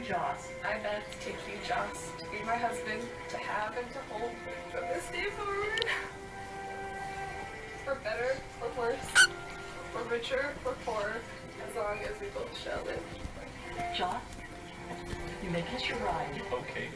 Joss. I bet to take you, Joss, to be my husband, to have and to hold from this day forward. For better, for worse, for richer, for poorer, as long as we both shall live. Joss, you may kiss your bride. Okay.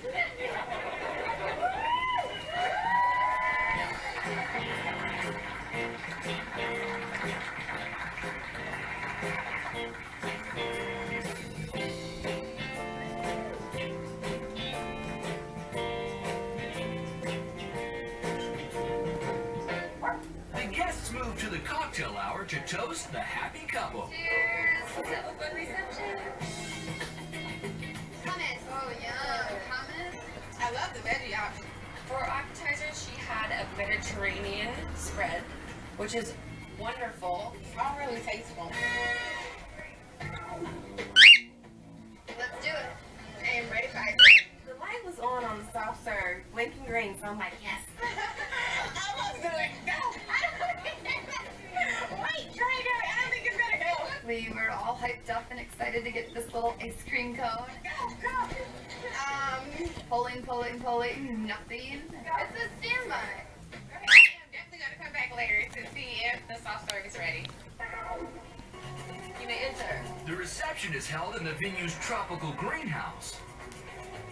The guests move to the cocktail hour to toast the happy couple. Cheers! Let's have a fun reception. Hummus. Oh, yum. Hummus. I love the veggie option. For appetizers, she had a Mediterranean spread, which is wonderful. It's all really tasteful. Let's do it. I am ready for it. The light was on the soft serve, blinking green, so I'm like, yes. I was gonna go. Wait, try to go. I don't think it's gonna go. We were all hyped up and excited to get this little ice cream cone. Go. Pulling, nothing. It's a standby. Okay, I'm definitely gonna come back later to see if the soft serve is ready. You may enter. The reception is held in the venue's tropical greenhouse.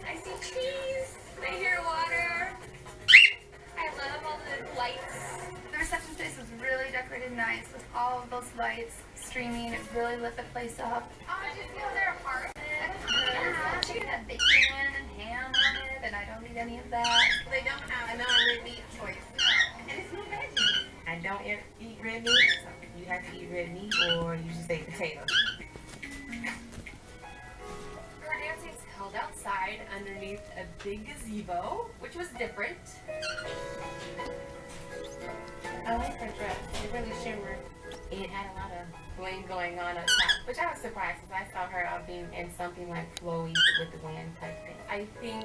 I see trees. I hear water. I love all the lights. The reception space was really decorated nice with all of those lights streaming. It really lit the place up. Oh, did you know their apartment? Yeah, chicken had bacon and ham on it, and I don't eat any of that. They don't have a non-red meat choice. No. And it's no veggies. I don't eat red meat, so you have to eat red meat or you just eat potatoes. Our dancing's held outside underneath a big gazebo, which was different. I like her dress. It really shimmered. It had a lot of bling going on up top, which I was surprised because I saw her being in something like flowy with the wind type thing. I think